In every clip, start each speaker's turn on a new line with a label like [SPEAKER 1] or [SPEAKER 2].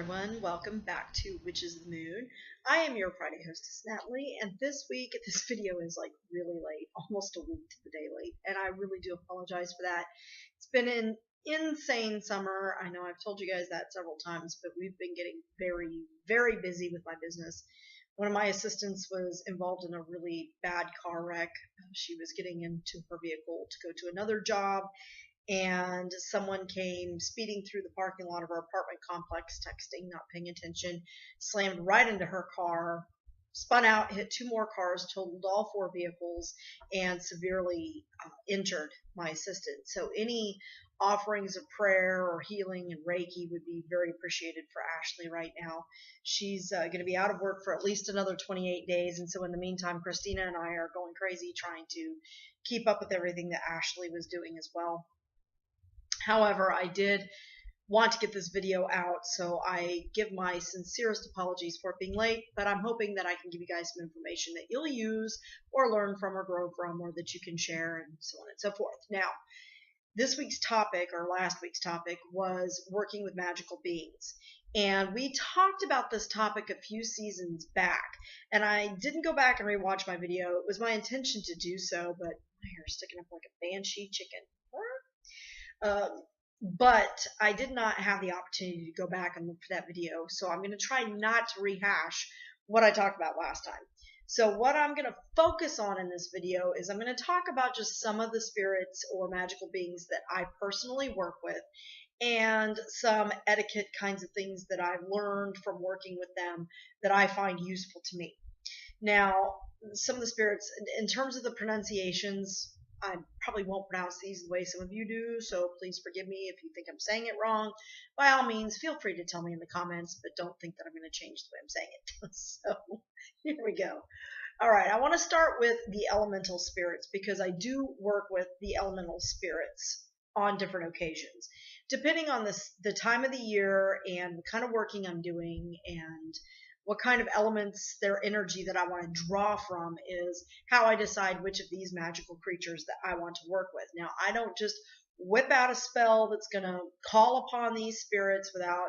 [SPEAKER 1] everyone, welcome back to Witches of the Moon. I am your Friday hostess, Natalie, and this week, this video is like really late, almost a week to the day late, and I really do apologize for that. It's been an insane summer. I know I've told you guys that several times, but we've been getting very, very busy with my business. One of my assistants was involved in a really bad car wreck. She was getting into her vehicle to go to another job, and someone came speeding through the parking lot of our apartment complex, texting, not paying attention, slammed right into her car, spun out, hit two more cars, totaled all four vehicles, and severely injured my assistant. So any offerings of prayer or healing and Reiki would be very appreciated for Ashley right now. She's going to be out of work for at least another 28 days, and so in the meantime, Christina and I are going crazy trying to keep up with everything that Ashley was doing as well. However, I did want to get this video out, so I give my sincerest apologies for it being late, but I'm hoping that I can give you guys some information that you'll use or learn from or grow from, or that you can share, and so on and so forth. Now, this week's topic, or last week's topic, was working with magical beings. And we talked about this topic a few seasons back, and I didn't go back and rewatch my video. It was my intention to do so, but my hair is sticking up like a banshee chicken. But I did not have the opportunity to go back and look for that video, so I'm going to try not to rehash what I talked about last time. So what I'm going to focus on in this video is I'm going to talk about just some of the spirits or magical beings that I personally work with, and some etiquette kinds of things that I've learned from working with them that I find useful to me. Now, some of the spirits, in terms of the pronunciations, I probably won't pronounce these the way some of you do, so please forgive me if you think I'm saying it wrong. By all means, feel free to tell me in the comments, but don't think that I'm going to change the way I'm saying it. So, here we go. All right, I want to start with the elemental spirits, because I do work with the elemental spirits on different occasions. Depending on the time of the year and what kind of working I'm doing and what kind of elements, their energy that I want to draw from, is how I decide which of these magical creatures that I want to work with. Now, I don't just whip out a spell that's going to call upon these spirits without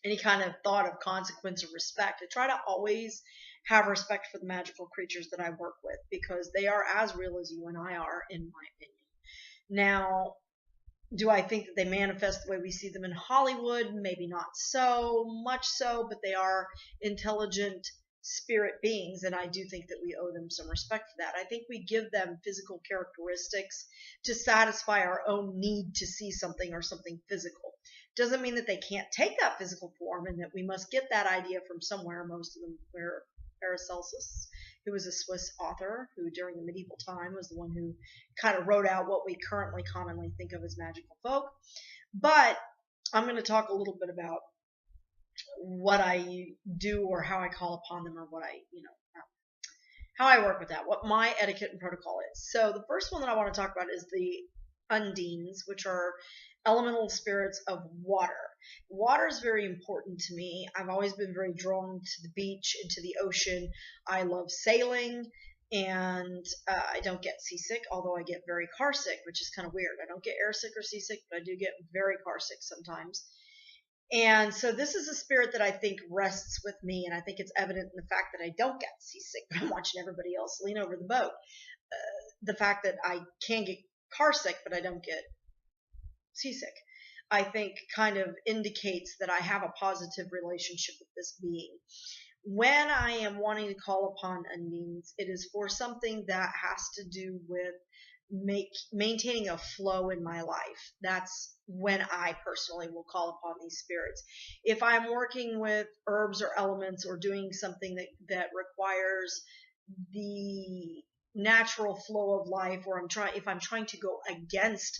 [SPEAKER 1] any kind of thought of consequence or respect. I try to always have respect for the magical creatures that I work with, because they are as real as you and I are, in my opinion. Now, do I think that they manifest the way we see them in Hollywood? Maybe not so much so, but they are intelligent spirit beings, and I do think that we owe them some respect for that. I think we give them physical characteristics to satisfy our own need to see something or something physical. Doesn't mean that they can't take that physical form, and that we must get that idea from somewhere. Most of them were Paracelsus, who was a Swiss author who during the medieval time was the one who kind of wrote out what we currently commonly think of as magical folk. But I'm going to talk a little bit about what I do, or how I call upon them, or what how I work with that, what my etiquette and protocol is. So the first one that I want to talk about is the undines, which are elemental spirits of water. Water is very important to me. I've always been very drawn to the beach and to the ocean. I love sailing, and I don't get seasick, although I get very car sick, which is kind of weird. I don't get air sick or seasick, but I do get very car sick sometimes. And so this is a spirit that I think rests with me, and I think it's evident in the fact that I don't get seasick, but I'm watching everybody else lean over the boat. The fact that I can get car sick, but I don't get seasick, I think kind of indicates that I have a positive relationship with this being. When I am wanting to call upon undines, it is for something that has to do with maintaining a flow in my life. That's when I personally will call upon these spirits. If I'm working with herbs or elements, or doing something that requires the natural flow of life, or if I'm trying to go against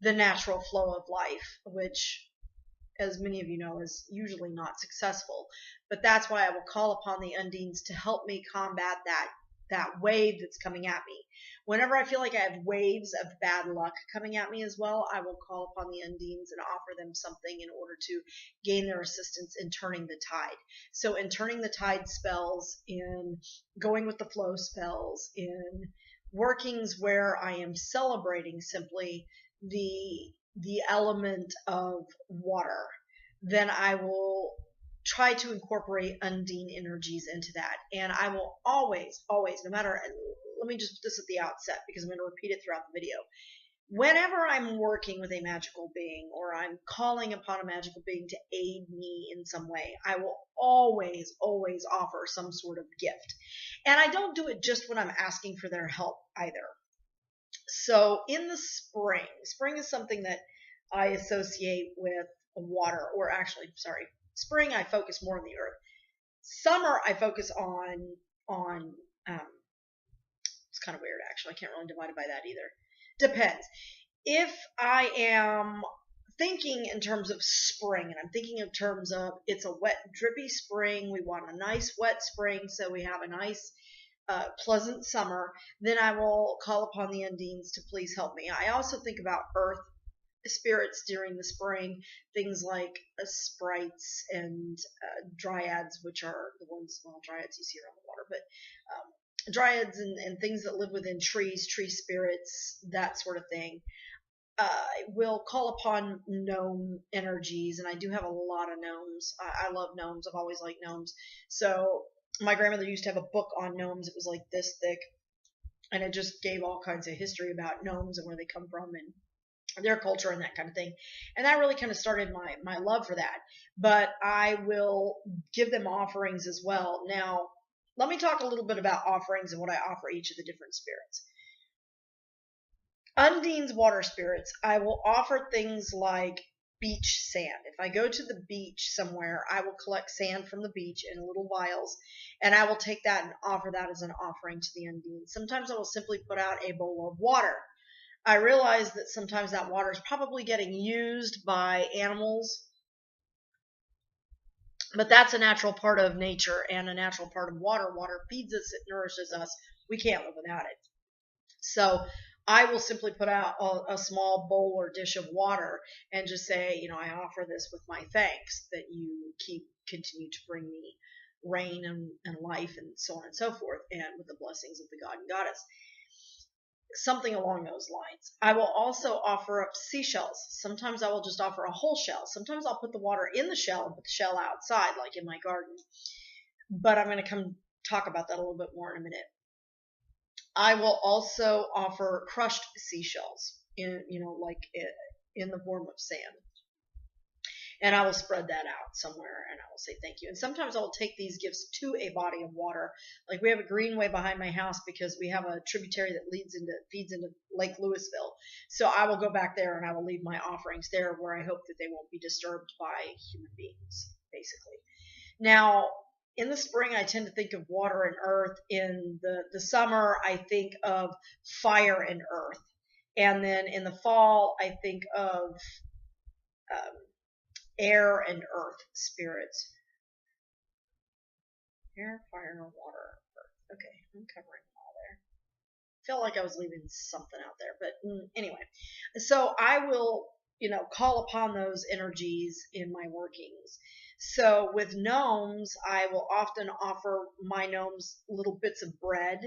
[SPEAKER 1] the natural flow of life, which, as many of you know, is usually not successful. But that's why I will call upon the undines to help me combat that wave that's coming at me. Whenever I feel like I have waves of bad luck coming at me as well, I will call upon the undines and offer them something in order to gain their assistance in turning the tide. So in turning the tide spells, in going with the flow spells, in workings where I am celebrating simply the element of water, then I will try to incorporate undine energies into that. And I will always, no matter, let me just put this at the outset because I'm going to repeat it throughout the video. Whenever I'm working with a magical being or I'm calling upon a magical being to aid me in some way, I will always offer some sort of gift. And I don't do it just when I'm asking for their help either. So in the spring is something that I associate with water, or actually, sorry, spring I focus more on the earth. Summer I focus on it's kind of weird actually. I can't really divide it by that either. Depends. If I am thinking in terms of spring, and I'm thinking in terms of it's a wet, drippy spring, we want a nice wet spring, so we have a nice pleasant summer, then I will call upon the undines to please help me. I also think about earth spirits during the spring, things like sprites and dryads, which are the ones, well, dryads you see around the water, but dryads and things that live within trees, tree spirits, that sort of thing. I will call upon gnome energies, and I do have a lot of gnomes. I love gnomes. I've always liked gnomes. So my grandmother used to have a book on gnomes. It was like this thick, and it just gave all kinds of history about gnomes and where they come from and their culture and that kind of thing. And that really kind of started my love for that. But I will give them offerings as well. Now, let me talk a little bit about offerings and what I offer each of the different spirits. Undine's water spirits, I will offer things like beach sand. If I go to the beach somewhere, I will collect sand from the beach in little vials, and I will take that and offer that as an offering to the Undine. Sometimes I will simply put out a bowl of water. I realize that sometimes that water is probably getting used by animals, but that's a natural part of nature and a natural part of water. Water feeds us, it nourishes us. We can't live without it. So I will simply put out a small bowl or dish of water and just say, you know, I offer this with my thanks that you continue to bring me rain and life and so on and so forth, and with the blessings of the God and Goddess. Something along those lines. I will also offer up seashells. Sometimes I will just offer a whole shell. Sometimes I'll put the water in the shell and put the shell outside, like in my garden. But I'm going to come talk about that a little bit more in a minute. I will also offer crushed seashells, in the form of sand. And I will spread that out somewhere, and I will say thank you. And sometimes I will take these gifts to a body of water. Like we have a greenway behind my house because we have a tributary that feeds into Lake Louisville. So I will go back there and I will leave my offerings there, where I hope that they won't be disturbed by human beings, basically. Now, in the spring, I tend to think of water and earth. In the summer, I think of fire and earth. And then in the fall, I think of air and earth spirits. Air, fire, water, earth. Okay, I'm covering them all there. Felt like I was leaving something out there, but anyway. So I will, call upon those energies in my workings. So with gnomes, I will often offer my gnomes little bits of bread,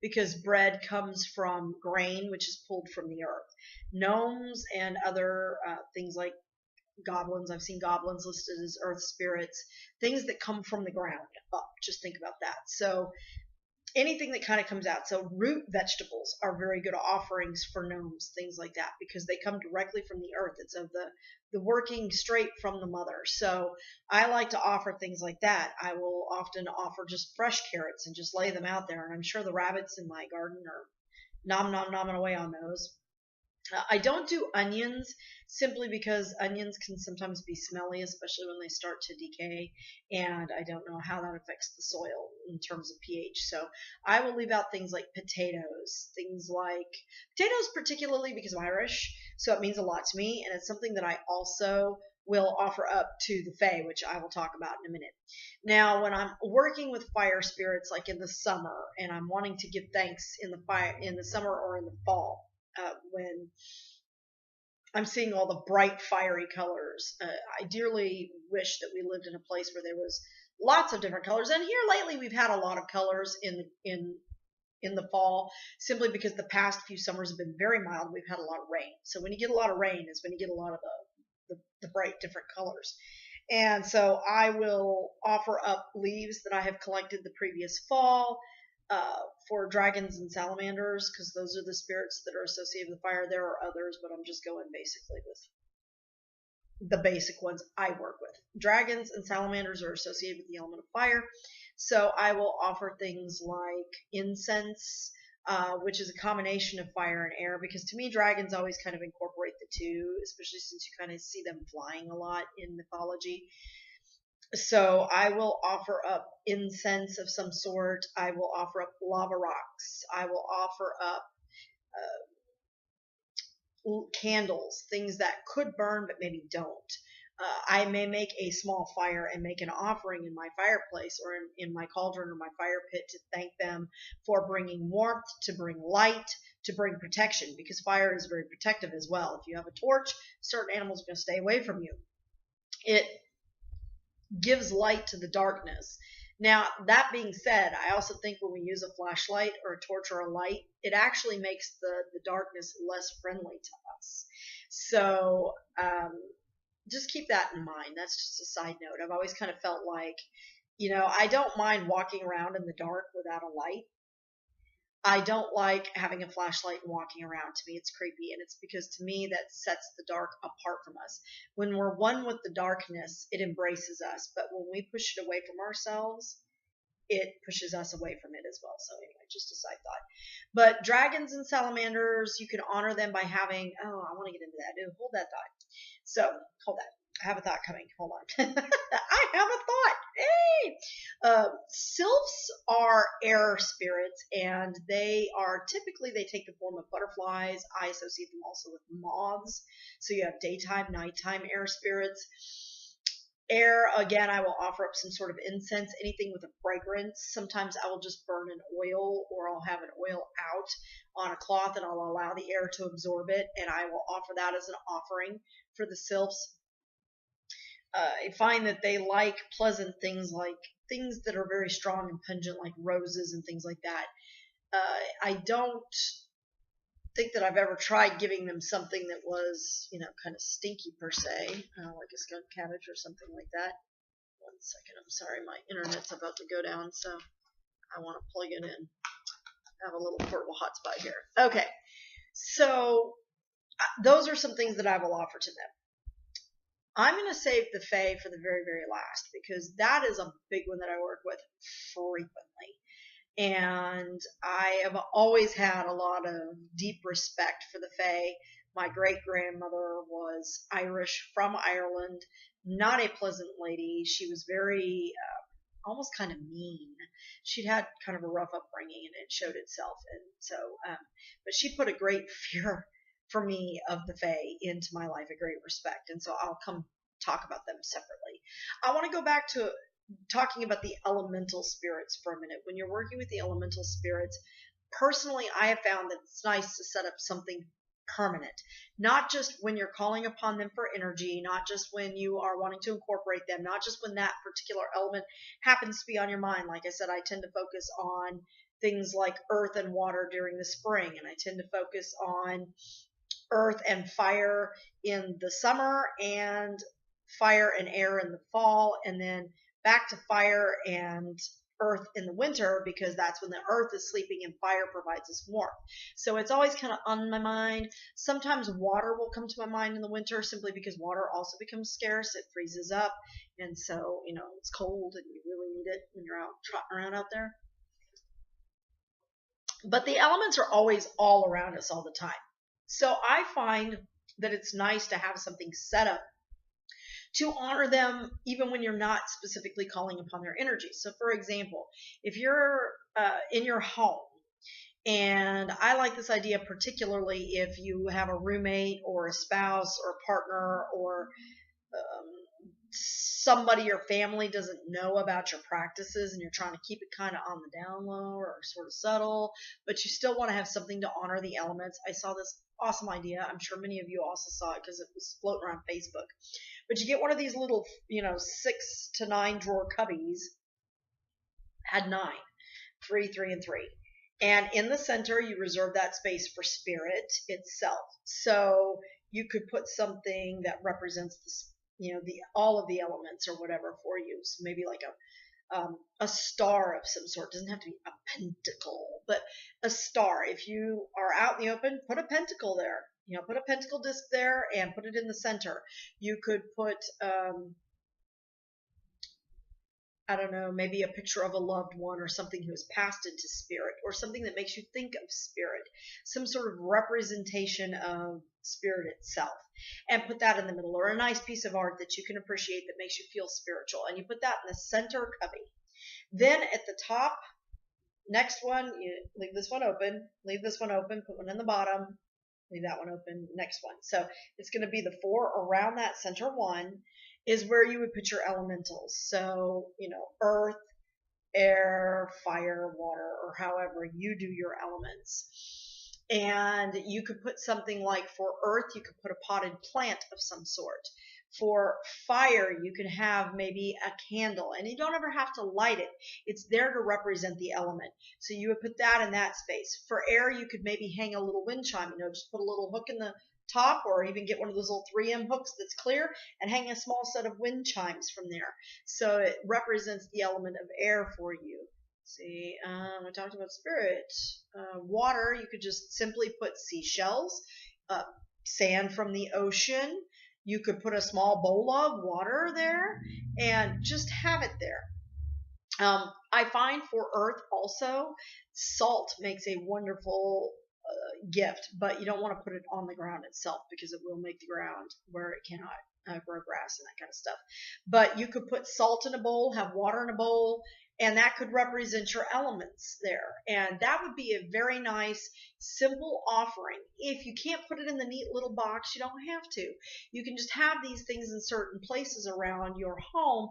[SPEAKER 1] because bread comes from grain, which is pulled from the earth. Gnomes and other things like goblins, I've seen goblins listed as earth spirits, things that come from the ground up. Just think about that. So anything that kind of comes out. So root vegetables are very good offerings for gnomes, things like that, because they come directly from the earth. It's of the working straight from the mother. So I like to offer things like that. I will often offer just fresh carrots and just lay them out there, and I'm sure the rabbits in my garden are nomming away on those. I don't do onions, simply because onions can sometimes be smelly, especially when they start to decay, and I don't know how that affects the soil in terms of pH. So I will leave out things like potatoes, particularly because I'm Irish, so it means a lot to me, and it's something that I also will offer up to the Fae, which I will talk about in a minute. Now, when I'm working with fire spirits, like in the summer, and I'm wanting to give thanks in the summer or in the fall, when I'm seeing all the bright fiery colors, I dearly wish that we lived in a place where there was lots of different colors. And here lately we've had a lot of colors in the fall, simply because the past few summers have been very mild. We've had a lot of rain. So when you get a lot of rain is when you get a lot of the bright different colors. And so I will offer up leaves that I have collected the previous fall for dragons and salamanders, because those are the spirits that are associated with fire. There are others, but I'm just going basically with the basic ones I work with. Dragons and salamanders are associated with the element of fire. So I will offer things like incense, which is a combination of fire and air, because to me dragons always kind of incorporate the two, especially since you kind of see them flying a lot in mythology. So I will offer up incense of some sort. I will offer up lava rocks. I will offer up candles, things that could burn but maybe don't. I may make a small fire and make an offering in my fireplace or in my cauldron or my fire pit to thank them for bringing warmth, to bring light, to bring protection, because fire is very protective as well. If you have a torch, certain animals are going to stay away from you. It gives light to the darkness. Now, that being said, I also think when we use a flashlight or a torch or a light, it actually makes the darkness less friendly to us. So just keep that in mind. That's just a side note. I've always kind of felt like, I don't mind walking around in the dark without a light. I don't like having a flashlight and walking around. To me, it's creepy, and it's because to me that sets the dark apart from us. When we're one with the darkness, it embraces us, but when we push it away from ourselves, it pushes us away from it as well. So anyway, just a side thought. But dragons and salamanders, you can honor them by having, I want to get into that. Hold that thought. So, hold that. I have a thought coming. Hold on. I have a thought. Hey! Sylphs are air spirits, and they take the form of butterflies. I associate them also with moths. So you have daytime, nighttime air spirits. Air, again, I will offer up some sort of incense, anything with a fragrance. Sometimes I will just burn an oil, or I'll have an oil out on a cloth and I'll allow the air to absorb it, and I will offer that as an offering for the sylphs. I find that they like pleasant things, like things that are very strong and pungent, like roses and things like that. I don't think that I've ever tried giving them something that was, kind of stinky per se, like a skunk cabbage or something like that. One second, I'm sorry, my internet's about to go down, so I want to plug it in. I have a little portable hotspot here. Okay, so those are some things that I will offer to them. I'm going to save the Fae for the very, very last, because that is a big one that I work with frequently. And I have always had a lot of deep respect for the Fae. My great-grandmother was Irish, from Ireland, not a pleasant lady. She was very, almost kind of mean. She'd had kind of a rough upbringing, and it showed itself. And so, but she put a great fear for me of the Fae into my life, a great respect. And so I'll come talk about them separately. I want to go back to talking about the elemental spirits for a minute. When you're working with the elemental spirits, personally, I have found that it's nice to set up something permanent, not just when you're calling upon them for energy, not just when you are wanting to incorporate them, not just when that particular element happens to be on your mind. Like I said, I tend to focus on things like earth and water during the spring, and I tend to focus on earth and fire in the summer, and fire and air in the fall, and then back to fire and earth in the winter, because that's when the earth is sleeping and fire provides us warmth. So it's always kind of on my mind. Sometimes water will come to my mind in the winter, simply because water also becomes scarce. It freezes up, and so it's cold and you really need it when you're out trotting around out there. But the elements are always all around us all the time. So I find that it's nice to have something set up to honor them even when you're not specifically calling upon their energy. So for example, if you're in your home, and I like this idea particularly if you have a roommate or a spouse or a partner, or somebody your family doesn't know about your practices, and you're trying to keep it kind of on the down low or sort of subtle, but you still want to have something to honor the elements. I saw this awesome idea. I'm sure many of you also saw it because it was floating around Facebook. But you get one of these little, 6 to 9 drawer cubbies. Had 9, 3, 3, and 3. And in the center, you reserve that space for spirit itself. So you could put something that represents all of the elements or whatever for you. So maybe like a star of some sort. Doesn't have to be a pentacle, but a star. If you are out in the open, put a pentacle there. Put a pentacle disc there and put it in the center. You could put I don't know, maybe a picture of a loved one or something who has passed into spirit, or something that makes you think of spirit, some sort of representation of spirit itself, and put that in the middle, or a nice piece of art that you can appreciate that makes you feel spiritual, and you put that in the center cubby. Then at the top, next one, you leave this one open, put one in the bottom, leave that one open, next one. So it's going to be the 4 around that center one is where you would put your elementals. So, earth, air, fire, water, or however you do your elements. And you could put something like, for earth, you could put a potted plant of some sort. For fire, you can have maybe a candle, and you don't ever have to light it. It's there to represent the element. So you would put that in that space. For air, you could maybe hang a little wind chime, just put a little hook in the top, or even get one of those little 3M hooks that's clear and hang a small set of wind chimes from there. So it represents the element of air for you. See, we talked about spirit. Water, you could just simply put seashells, sand from the ocean. You could put a small bowl of water there and just have it there. I find for earth also, salt makes a wonderful gift, but you don't want to put it on the ground itself, because it will make the ground where it cannot grow grass and that kind of stuff. But you could put salt in a bowl, have water in a bowl, and that could represent your elements there. And that would be a very nice, simple offering. If you can't put it in the neat little box, you don't have to. You can just have these things in certain places around your home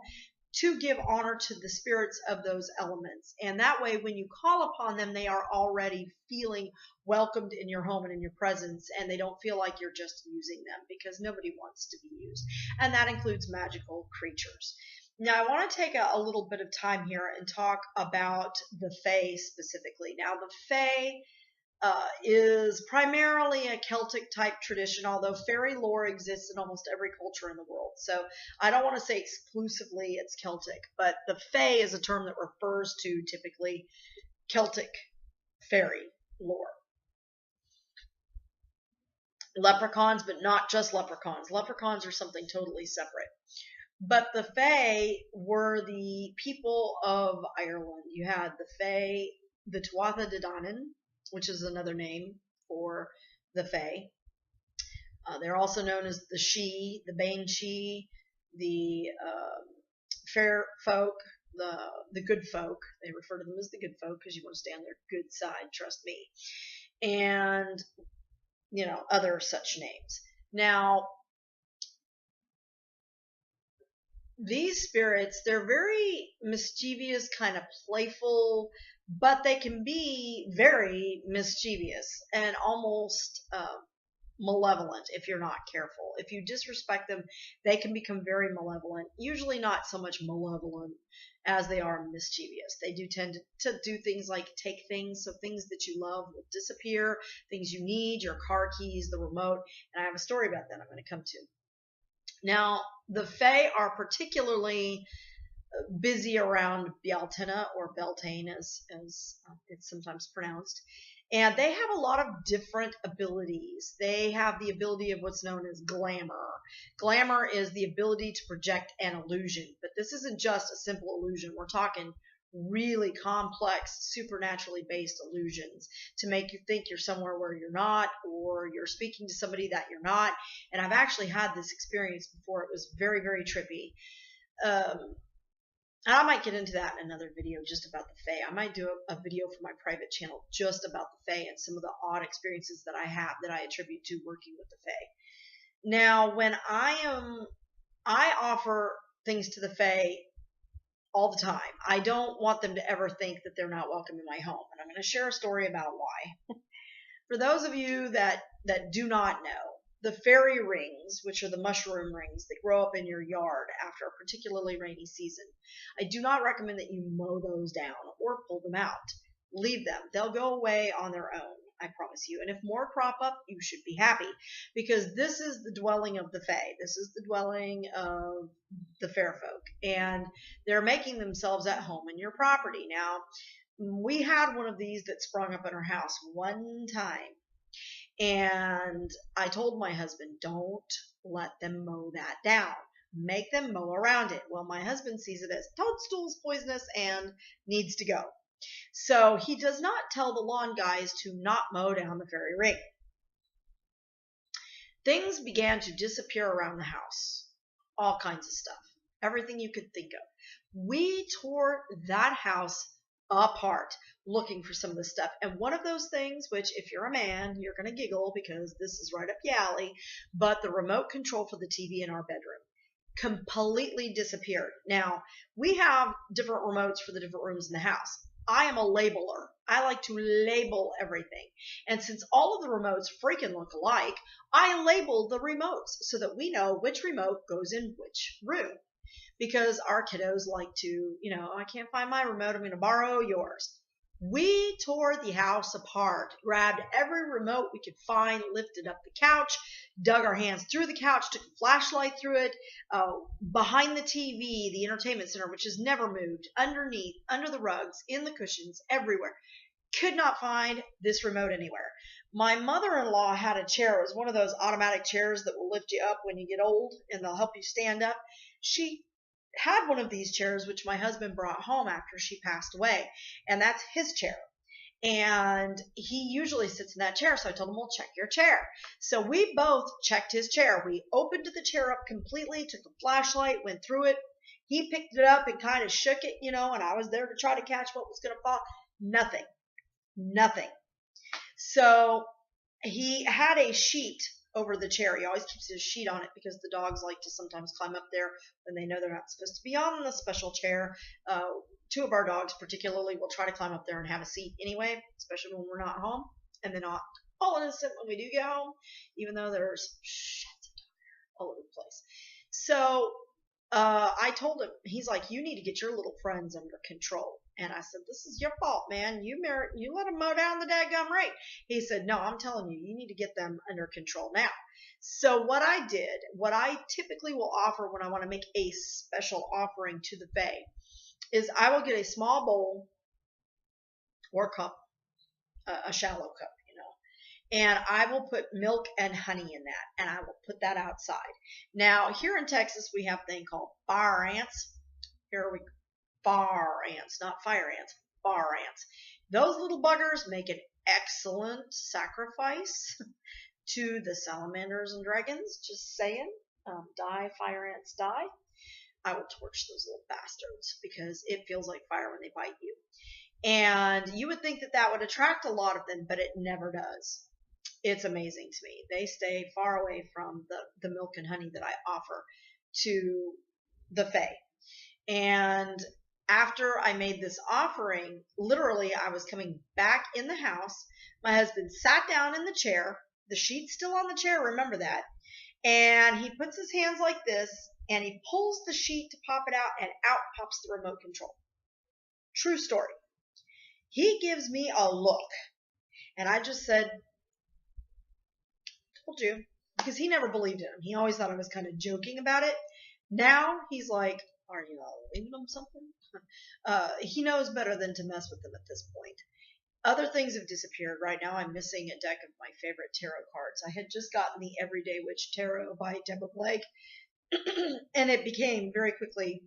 [SPEAKER 1] to give honor to the spirits of those elements. And that way, when you call upon them, they are already feeling welcomed in your home and in your presence, and they don't feel like you're just using them, because nobody wants to be used. And that includes magical creatures. Now, I want to take a little bit of time here and talk about the Fae specifically. Now, the Fae is primarily a Celtic type tradition, although fairy lore exists in almost every culture in the world. So I don't want to say exclusively it's Celtic, but the Fae is a term that refers to typically Celtic fairy lore. Leprechauns, but not just leprechauns. Leprechauns are something totally separate. But the Fae were the people of Ireland. You had the Fae, the Tuatha De Danann, which is another name for the Fae. They're also known as the Sidhe, the Banshee, the fair folk, the good folk. They refer to them as the good folk because you want to stay on their good side, trust me. And, other such names. Now, these spirits, they're very mischievous, kind of playful, but they can be very mischievous and almost malevolent if you're not careful. If you disrespect them, they can become very malevolent, usually not so much malevolent as they are mischievous. They do tend to do things like take things, so things that you love will disappear, things you need, your car keys, the remote, and I have a story about that I'm going to come to. Now, the Fae are particularly busy around Bealtaine, or Beltane as it's sometimes pronounced, and they have a lot of different abilities. They have the ability of what's known as glamour. Glamour is the ability to project an illusion, but this isn't just a simple illusion. We're talking really complex, supernaturally based illusions to make you think you're somewhere where you're not, or you're speaking to somebody that you're not. And I've actually had this experience before. It was very, very trippy. And I might get into that in another video just about the Fae. I might do a video for my private channel just about the Fae and some of the odd experiences that I have that I attribute to working with the Fae. Now, when I offer things to the Fae all the time. I don't want them to ever think that they're not welcome in my home. And I'm going to share a story about why. For those of you that do not know, the fairy rings, which are the mushroom rings that grow up in your yard after a particularly rainy season, I do not recommend that you mow those down or pull them out. Leave them. They'll go away on their own. I promise you. And if more crop up, you should be happy, because this is the dwelling of the Fae. This is the dwelling of the fair folk, and they're making themselves at home in your property. Now, we had one of these that sprung up in our house one time, and I told my husband, don't let them mow that down. Make them mow around it. Well, my husband sees it as toadstools, poisonous, and needs to go. So he does not tell the lawn guys to not mow down the fairy ring. Things began to disappear around the house. All kinds of stuff. Everything you could think of. We tore that house apart looking for some of the stuff. And one of those things, which if you're a man, you're going to giggle because this is right up the alley, but the remote control for the TV in our bedroom completely disappeared. Now, we have different remotes for the different rooms in the house. I am a labeler. I like to label everything. And since all of the remotes freaking look alike, I label the remotes so that we know which remote goes in which room. Because our kiddos like to, I can't find my remote, I'm going to borrow yours. We tore the house apart, grabbed every remote we could find, lifted up the couch, dug our hands through the couch, took a flashlight through it, behind the TV, the entertainment center, which has never moved, underneath, under the rugs, in the cushions, everywhere. Could not find this remote anywhere. My mother-in-law had a chair. It was one of those automatic chairs that will lift you up when you get old, and they'll help you stand up. She had one of these chairs, which my husband brought home after she passed away, and that's his chair. And he usually sits in that chair, so I told him, well, check your chair. So we both checked his chair. We opened the chair up completely, took a flashlight, went through it. He picked it up and kind of shook it, and I was there to try to catch what was going to fall. Nothing. So he had a sheet over the chair. He always keeps his sheet on it because the dogs like to sometimes climb up there when they know they're not supposed to be on the special chair. Two of our dogs particularly will try to climb up there and have a seat anyway, especially when we're not home. And then all innocent when we do get home, even though there's shits all over the place. So I told him, he's like, you need to get your little friends under control. And I said, this is your fault, man. You let them mow down the daggum ring. He said, no, I'm telling you, you need to get them under control now. So what I typically will offer when I want to make a special offering to the Fae is I will get a small bowl or cup, a shallow cup, and I will put milk and honey in that, and I will put that outside. Now, here in Texas, we have a thing called fire ants. Fire ants, not fire ants, fire ants. Those little buggers make an excellent sacrifice to the salamanders and dragons. Just saying. Die, fire ants, die. I will torch those little bastards because it feels like fire when they bite you. And you would think that that would attract a lot of them, but it never does. It's amazing to me. They stay far away from the milk and honey that I offer to the Fae. And after I made this offering, literally I was coming back in the house. My husband sat down in the chair. The sheet's still on the chair, remember that. And he puts his hands like this, and he pulls the sheet to pop it out, and out pops the remote control. True story. He gives me a look, and I just said, told you, because he never believed in him. He always thought I was kind of joking about it. Now he's like, are you leaving him something? He knows better than to mess with them at this point. Other things have disappeared. Right now I'm missing a deck of my favorite tarot cards. I had just gotten the Everyday Witch Tarot by Deborah Blake, and it became very quickly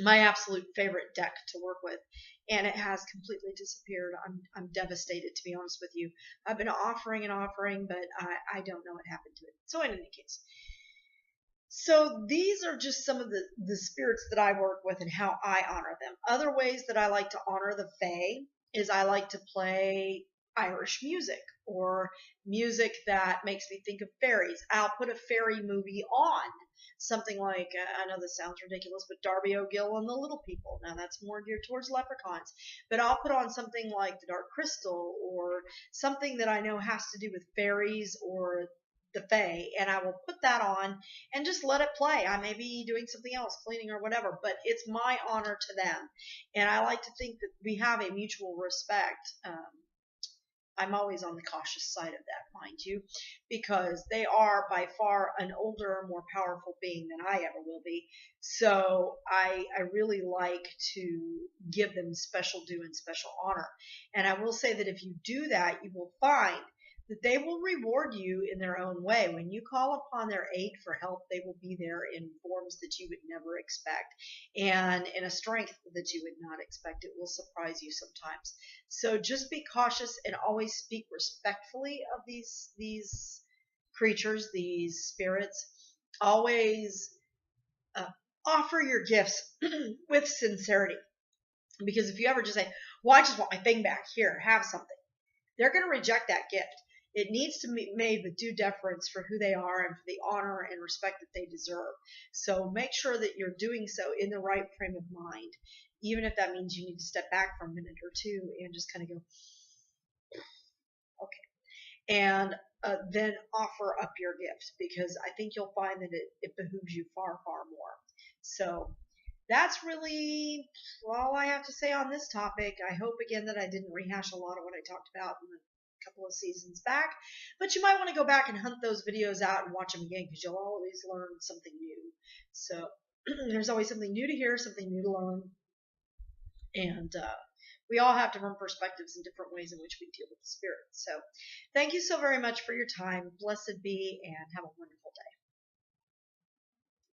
[SPEAKER 1] my absolute favorite deck to work with, and it has completely disappeared. I'm devastated, to be honest with you. I've been offering, but I don't know what happened to it. So in any case, so these are just some of the spirits that I work with and how I honor them. Other ways that I like to honor the Fae is I like to play Irish music or music that makes me think of fairies. I'll put a fairy movie on. Something like, I know this sounds ridiculous, but Darby O'Gill and the Little People. Now that's more geared towards leprechauns. But I'll put on something like The Dark Crystal or something that I know has to do with fairies or the Fae, and I will put that on and just let it play. I may be doing something else, cleaning or whatever, but it's my honor to them. And I like to think that we have a mutual respect I'm always on the cautious side of that, mind you, because they are by far an older, more powerful being than I ever will be. So I really like to give them special due and special honor. And I will say that if you do that, you will find that they will reward you in their own way. When you call upon their aid for help, they will be there in forms that you would never expect and in a strength that you would not expect. It will surprise you sometimes. So just be cautious and always speak respectfully of these creatures, these spirits. Always uh, offer your gifts with sincerity. Because if you ever just say, well, I just want my thing back, here, have something, they're going to reject that gift. It needs to be made with due deference for who they are and for the honor and respect that they deserve. So make sure that you're doing so in the right frame of mind, even if that means you need to step back for a minute or two and just kind of go, okay, and then offer up your gift, because I think you'll find that it behooves you far, far more. So that's really all I have to say on this topic. I hope again that I didn't rehash a lot of what I talked about in a couple of seasons back, but you might want to go back and hunt those videos out and watch them again, because you'll always learn something new. So there's always something new to hear, something new to learn, and we all have different perspectives and different ways in which we deal with the spirits. So thank you so very much for your time. Blessed be, and have a wonderful day.